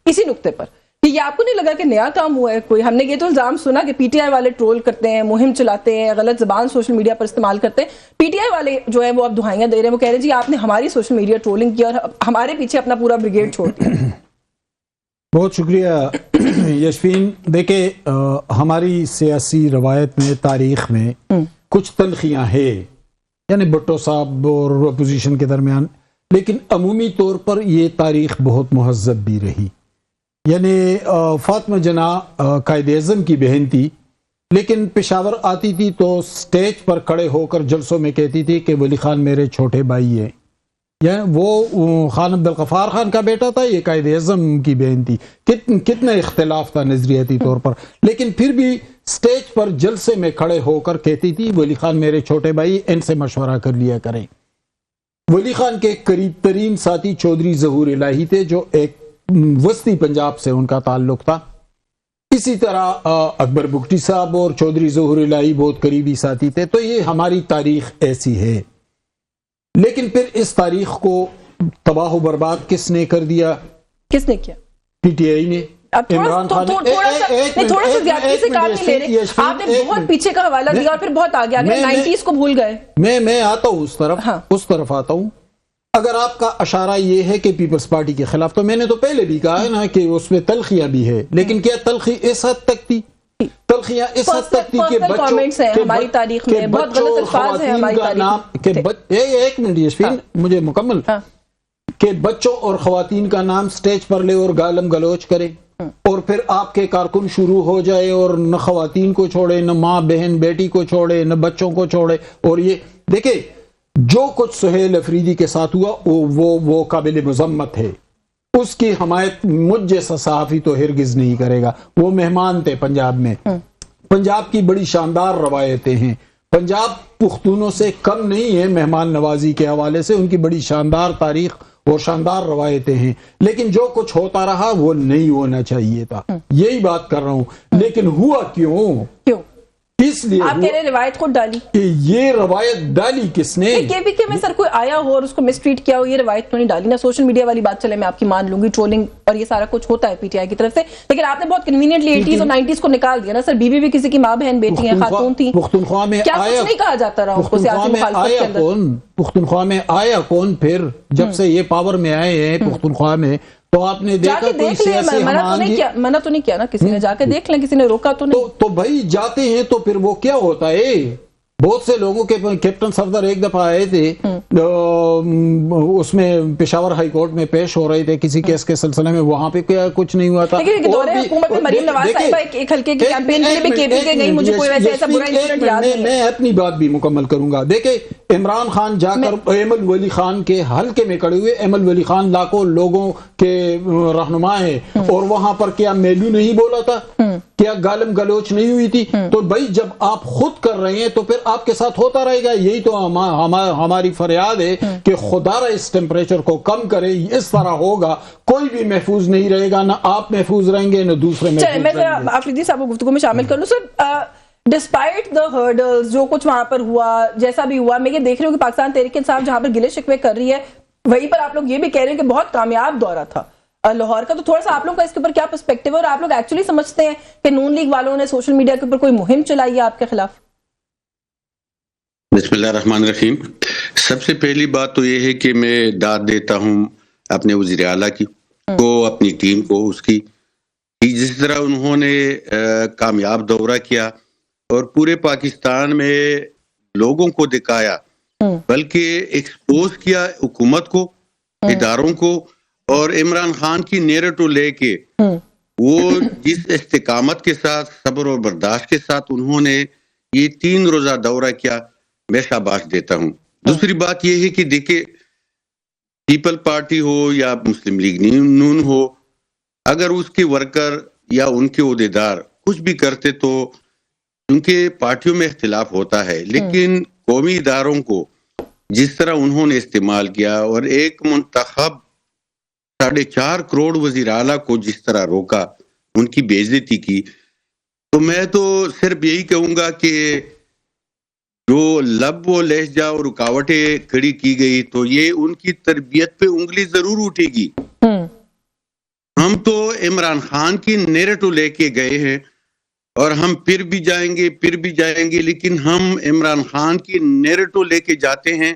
اسی نقطے پر کہ یہ آپ کو نہیں لگا کہ نیا کام ہوا ہے کوئی؟ ہم نے یہ تو الزام سنا کہ پی ٹی آئی والے ٹرول کرتے ہیں، مہم چلاتے ہیں، غلط زبان سوشل میڈیا پر استعمال کرتے ہیں. پی ٹی آئی والے جو ہیں وہ اب دہائیاں دے رہے ہیں، وہ کہہ رہے ہیں جی آپ نے ہماری سوشل میڈیا ٹرولنگ کی اور ہمارے پیچھے اپنا پورا بریگیڈ چھوڑ دیا. بہت شکریہ یشفین. دیکھیں ہماری سیاسی روایت میں، تاریخ میں کچھ تلخیاں ہیں، یعنی بھٹو صاحب اور اپوزیشن کے درمیان، لیکن عمومی طور پر یہ تاریخ بہت مہذب بھی رہی. یعنی فاطمہ جناح قائد اعظم کی بہن تھی، لیکن پشاور آتی تھی تو سٹیج پر کھڑے ہو کر جلسوں میں کہتی تھی کہ ولی خان میرے چھوٹے بھائی ہیں. یعنی وہ خان عبدالغفار خان کا بیٹا تھا، یہ قائد اعظم کی بہن تھی. کتنا اختلاف تھا نظریاتی طور پر، لیکن پھر بھی سٹیج پر جلسے میں کھڑے ہو کر کہتی تھی ولی خان میرے چھوٹے بھائی، ان سے مشورہ کر لیا کریں. ولی خان کے قریب ترین ساتھی چودھری ظہور الہی تھے، جو ایک وسطی پنجاب سے ان کا تعلق تھا. اسی طرح اکبر بگٹی صاحب اور چودھری ظہور الہی بہت قریبی ساتھی تھے. تو یہ ہماری تاریخ ایسی ہے. لیکن پھر اس تاریخ کو تباہ و برباد کس نے کر دیا؟ کس نے کیا؟ پی ٹی آئی نے. عمران خان تھوڑا سا زیادتی سے کام نہیں لے رہے. آپ نے بہت پیچھے کا حوالہ دیا اور پھر بہت آگے آگے 90s کو بھول گئے. میں آتا ہوں اس طرف آتا ہوں. اگر آپ کا اشارہ یہ ہے کہ پیپلز پارٹی کے خلاف، تو میں نے تو پہلے بھی کہا ہے نا کہ اس میں تلخیاں بھی ہے، لیکن کیا تلخی اس حد تک تھی؟ تلخیاں اس حد تک تھی کہ ہماری تاریخ میں بہت غلط الفاظ ہیں ہماری تاریخ. ایک منٹ یشفین مجھے مکمل، کہ بچوں اور خواتین کا نام سٹیج پر لے اور گالم گلوچ کرے، اور پھر آپ کے کارکن شروع ہو جائے اور نہ خواتین کو چھوڑے، نہ ماں بہن بیٹی کو چھوڑے، نہ بچوں کو چھوڑے. اور یہ دیکھیں جو کچھ سہیل افریدی کے ساتھ ہوا وہ قابل مذمت ہے. اس کی حمایت مجھ جیسا صحافی تو ہرگز نہیں کرے گا. وہ مہمان تھے پنجاب میں. پنجاب کی بڑی شاندار روایتیں ہیں. پنجاب پختونوں سے کم نہیں ہے مہمان نوازی کے حوالے سے. ان کی بڑی شاندار تاریخ اور شاندار روایتیں ہیں، لیکن جو کچھ ہوتا رہا وہ نہیں ہونا چاہیے تھا. یہی بات کر رہا ہوں. لیکن ہوا کیوں؟ اس لیے آپ کہہ رہے روایت خود ڈالی. یہ روایت ڈالی کس نے؟ کے پی کے میں سر کوئی آیا ہو اور اس کو مس ٹریٹ کیا ہو، یہ روایت تو نہیں ڈالی نا. سوشل میڈیا والی بات چلے میں آپ کی مان لوں گی، ٹرولنگ اور یہ سارا کچھ ہوتا ہے پی ٹی آئی کی طرف سے، لیکن آپ نے بہت کنوینئنٹلی 80s اور 90s کو نکال دیا نا سر. بیوی بھی کسی کی ماں بہن بیٹی ہیں، خاتون تھی، پختونخوا میں کیا کچھ نہیں کہا جاتا رہا ان کو سیاسی مخالفت کے اندر؟ پختونخوا میں آیا کون پھر جب سے یہ پاور میں آئے ہیں پختونخوا میں؟ تو آپ نے دیکھا کوئی سیاسی منع تو نہیں کیا نا کسی نے؟ جا کے دیکھ لیں، کسی نے روکا تو نہیں. تو بھائی جاتے ہیں تو پھر وہ کیا ہوتا ہے؟ بہت سے لوگوں کے کیپٹن صفدر ایک دفعہ آئے تھے، اس میں پشاور ہائی کورٹ میں پیش ہو رہے تھے کسی کیس کے سلسلے میں، وہاں پہ کیا کچھ نہیں ہوا تھا. میں اپنی بات بھی مکمل کروں گا. دیکھیں عمران خان جا کر ایمل ولی خان کے حلقے میں کھڑے ہوئے. ایمل ولی خان لاکھوں لوگوں کے رہنما ہیں، اور وہاں پر کیا میلو نہیں بولا تھا؟ کیا گالم گلوچ نہیں ہوئی تھی؟ تو بھائی جب آپ خود کر رہے ہیں تو پھر آپ کے ساتھ ہوتا رہے گا. یہی تو ہماری فریاد ہے کہ خدا را اس ٹیمپریچر کو کم کرے. اس طرح ہوگا کوئی بھی محفوظ نہیں رہے گا، نہ آپ محفوظ رہیں گے نہ دوسرے محفوظ رہیں گے. میں آفریدی صاحب کو گفتگو میں شامل کر لوں. سر ڈسپائٹ دا ہرڈلز، جو کچھ وہاں پر ہوا، جیسا بھی ہوا، میں یہ دیکھ رہی ہوں کہ پاکستان تحریک انصاف جہاں پر گلے شکوے کر رہی ہے، وہیں پر آپ لوگ یہ بھی کہہ رہے ہیں کہ بہت کامیاب دورہ تھا لاہور کا. تو تھوڑا سا آپ لوگ کا اس کے اوپر کیا پرسپیکٹیو ہے، اور آپ لوگ ایکچولی سمجھتے ہیں کہ نون لیگ والوں نے سوشل میڈیا کے اوپر کوئی مہم چلائی ہے آپ کے خلاف؟ بسم اللہ الرحمن الرحیم. سب سے پہلی بات تو یہ ہے کہ میں داد دیتا ہوں اپنے وزیر اعلیٰ کی کو، اپنی ٹیم کو، اس کی جس طرح انہوں نے کامیاب دورہ کیا اور پورے پاکستان میں لوگوں کو دکھایا، بلکہ ایکسپوز کیا حکومت کو، اداروں کو، اور عمران خان کی نیریٹو لے کے وہ جس استقامت کے ساتھ، صبر اور برداشت کے ساتھ انہوں نے یہ 3 روزہ دورہ کیا، میں شاباش دیتا ہوں. دوسری بات یہ ہے کہ دیکھیں پیپل پارٹی ہو یا مسلم لیگ نون ہو، اگر اس کے ورکر یا ان کے عہدیدار کچھ بھی کرتے تو کیونکہ پارٹیوں میں اختلاف ہوتا ہے، لیکن قومی اداروں کو جس طرح انہوں نے استعمال کیا اور ایک منتخب 4.5 کروڑ وزیر اعلیٰ کو جس طرح روکا، ان کی بے عزتی کی، تو میں تو صرف یہی کہوں گا کہ جو لب و لہجہ اور رکاوٹیں کھڑی کی گئی تو یہ ان کی تربیت پہ انگلی ضرور اٹھے گی. ہم ہم تو عمران خان کی نیریٹو لے کے گئے ہیں اور ہم پھر بھی جائیں گے لیکن ہم عمران خان کی نیریٹو لے کے جاتے ہیں.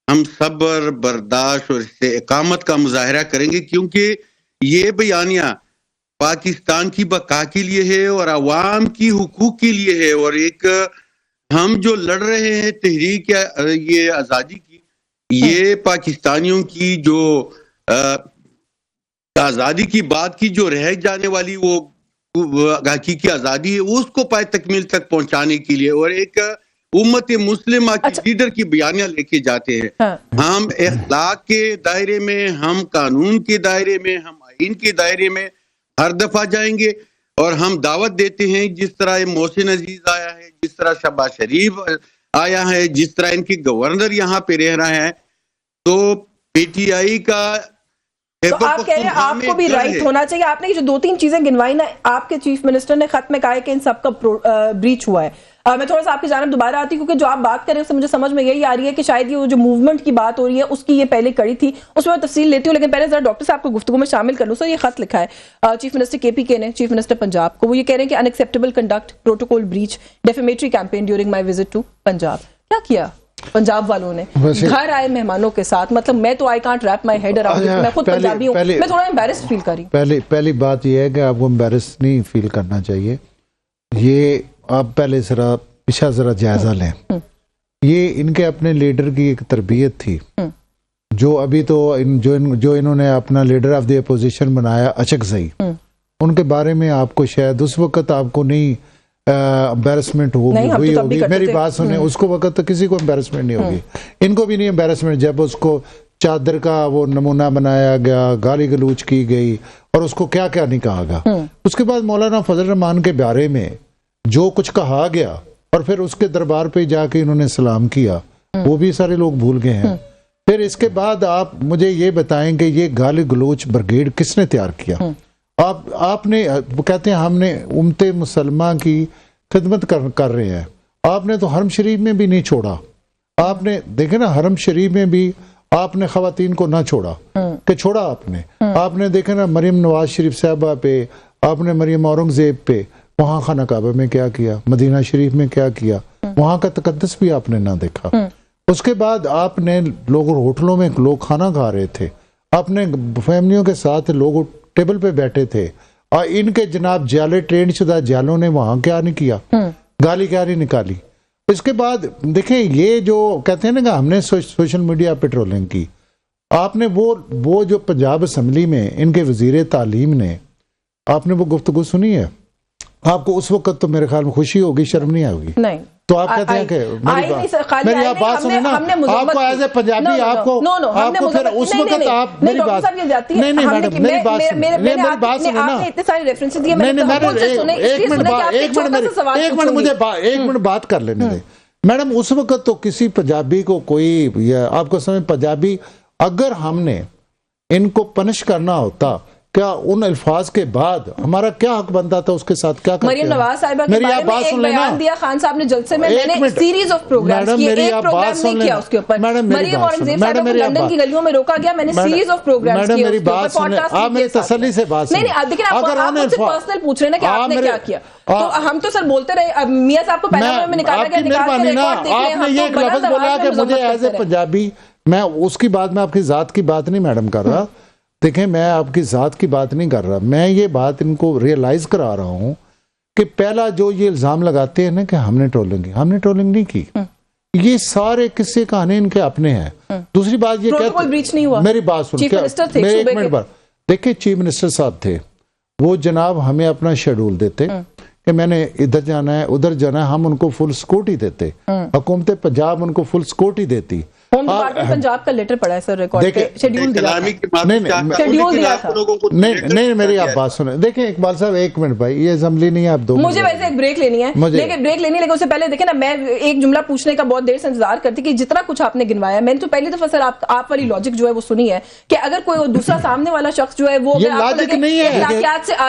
ہم صبر برداشت اور استقامت کا مظاہرہ کریں گے کیونکہ یہ بیانیہ پاکستان کی بقا کے لیے ہے اور عوام کی حقوق کے لیے ہے. اور ایک ہم جو لڑ رہے ہیں تحریک یہ آزادی کی, یہ پاکستانیوں کی جو آزادی کی بات کی جو رہ جانے والی وہ حقیقی آزادی ہے اس کو پائے تکمیل تک پہنچانے کے لیے اور ایک امت مسلمہ کی لیڈر کی بیانیاں لے کے جاتے ہیں. ہم اخلاق کے دائرے میں, ہم قانون کے دائرے میں, ہم آئین کے دائرے میں ہر دفعہ جائیں گے اور ہم دعوت دیتے ہیں جس طرح محسن عزیز آیا ہے, جس طرح شہباز شریف آیا ہے, جس طرح ان کی گورنر یہاں پہ رہ رہا ہے. تو پی ٹی آئی کا تو آپ کہہ رہے ہیں آپ کو بھی رائٹ ہونا چاہیے. آپ نے جو 2-3 چیزیں گنوائی نا, آپ کے چیف منسٹر نے خط میں کہا ہے کہ ان سب کا بریچ ہوا ہے. میں تھوڑا سا آپ کی جانب دوبارہ آتی ہوں کیونکہ جو آپ بات کر رہے ہیں اس سے مجھے سمجھ میں یہی آ رہی ہے کہ شاید یہ جو موومنٹ کی بات ہو رہی ہے اس کی یہ پہلے کڑی تھی, اس میں تفصیل لیتی ہوں, لیکن پہلے ذرا ڈاکٹر صاحب کو گفتگو میں شامل کر لوں. سر یہ خط لکھا ہے چیف منسٹر کے پی کے نے چیف منسٹر پنجاب کو. وہ یہ کہہ رہے ہیں کہ unacceptable conduct, protocol breach, defamatory campaign during my visit to Punjab. کیا کیا پنجاب والوں نے گھر آئے مہمانوں کے ساتھ؟ مطلب میں تو I can't wrap my head around, میں خود پنجابی ہوں, میں تھوڑا امبیرسڈ فیل کر رہی ہوں. پہلی بات یہ ہے کہ آپ کو امبیرس نہیں فیل کرنا چاہیے. یہ آپ پہلے پیچھا ذرا جائزہ لیں. یہ ان کے اپنے لیڈر کی ایک تربیت تھی جو ابھی تو جو انہوں نے اپنا لیڈر آف دی اپوزیشن بنایا اچکزئی, ان کے بارے میں آپ کو شاید اس وقت آپ کو نہیں امبیرسمنٹ ہوئی ہوگی. میری بات سنیں, اس کو وقت تو کسی کو امبیرسمنٹ نہیں ہوگی, ان کو بھی نہیں امبیرسمنٹ جب اس کو چادر کا وہ نمونہ بنایا گیا, گالی گلوچ کی گئی اور اس کو کیا کیا نہیں کہا گیا. اس کے بعد مولانا فضل الرحمان کے بارے میں جو کچھ کہا گیا اور پھر اس کے دربار پہ جا کے انہوں نے سلام کیا, وہ بھی سارے لوگ بھول گئے ہیں. پھر اس کے بعد آپ مجھے یہ بتائیں کہ یہ گالی گلوچ بریگیڈ کس نے تیار کیا؟ آپ نے کہتے ہیں ہم نے امت مسلمہ کی خدمت کر رہے ہیں. آپ نے تو حرم شریف میں بھی نہیں چھوڑا. آپ نے دیکھیں نا حرم شریف میں بھی آپ نے خواتین کو نہ چھوڑا کہ چھوڑا آپ نے دیکھا نا مریم نواز شریف صاحبہ پہ, آپ نے مریم اورنگزیب پہ, وہاں خانہ کعبہ میں کیا کیا, مدینہ شریف میں کیا کیا, وہاں کا تقدس بھی آپ نے نہ دیکھا. اس کے بعد آپ نے لوگ ہوٹلوں میں لوگ کھانا کھا رہے تھے, اپنے فیملیوں کے ساتھ لوگ ٹیبل پہ بیٹھے تھے, اور ان کے جناب جالے ٹرینڈ شدہ جالوں نے وہاں کیا نہیں کیا, گالی کیا نہیں نکالی. اس کے بعد دیکھیں یہ جو کہتے ہیں نا کہ ہم نے سوشل میڈیا پہ ٹرولنگ کی, آپ نے وہ جو پنجاب اسمبلی میں ان کے وزیر تعلیم نے, آپ نے وہ گفتگو سنی ہے؟ آپ کو اس وقت تو میرے خیال میں خوشی ہوگی, شرم نہیں آئے گی. نہیں تو آپ کہتے ہیں کہ میری آپ بات سنیں نا, آپ کو ایز اے پنجابی آپ کو پھر اس وقت آپ میری بات نہیں میڈم میری بات سنیں, میری بات سنیں نا, ایک منٹ بات کر لینے دیں میڈم. اس وقت تو کسی پنجابی کو کوئی آپ کو سمجھ پنجابی, اگر ہم نے ان کو پنش کرنا ہوتا کیا ان الفاظ کے بعد ہمارا کیا حق بنتا تھا اس کے ساتھ کیا کرتے ہیں؟ مریم نواز صاحبہ کے بارے میں ایک بیان دیا خان صاحب نے جلسے میں, میں نے سیریز آف پروگرامز کیے, ایک پروگرام نہیں کیا اس کے اوپر. مریم اورنگزیب صاحبہ کو لندن کی گلیوں میں روکا گیا, میں نے سیریز آف پروگرامز کیے, میری بات سنیں, آپ میری تسلی سے بات سنیں. نہیں لیکن آپ مجھ سے پرسنل پوچھ رہے ہیں کہ آپ نے کیا کیا, تو ہم تو سر بولتے رہے. میاں صاحب کو پہلے میں نکالا گیا, نکال کے ریکارڈ دیکھ لیں. آپ نے یہ ایک لفظ بولا کہ مجھے ایز اے پنجابی, میں اس کی بات میں آپ کی ذات کی بات نہیں میڈم کر رہا, دیکھیں میں آپ کی ذات کی بات نہیں کر رہا, میں یہ بات ان کو ریئلائز کرا رہا ہوں کہ پہلا جو یہ الزام لگاتے ہیں نا کہ ہم نے ٹرولنگ نہیں کی, یہ سارے قصے کہانی ان کے اپنے ہیں. دوسری بات یہ کہتے, میری بات سن, میرے ایک منٹ پر دیکھیں, چیف منسٹر صاحب تھے, وہ جناب ہمیں اپنا شیڈول دیتے کہ میں نے ادھر جانا ہے ادھر جانا ہے, ہم ان کو فل سکورٹی دیتے, حکومت پنجاب ان کو فل سکورٹی دیتی. ہوم ڈپارٹمنٹ پنجاب کا لیٹر پڑا ہے سر, ریکارڈ پہ شیڈول دیا تھا. نہیں میری آپ بات سنیں, دیکھیں اقبال صاحب ایک منٹ بھائی, یہ اسمبلی نہیں ہے, آپ دو مجھے ویسے ایک بریک لینی ہے, لیکن اس سے پہلے دیکھیں نا, میں ایک جملہ پوچھنے کا بہت دیر سے انتظار کرتی کہ جتنا کچھ آپ نے گنوایا, میں نے تو پہلی دفعہ سر آپ والی لاجک جو ہے وہ سنی ہے کہ اگر کوئی دوسرا سامنے والا شخص جو ہے وہ لاجک نہیں ہے,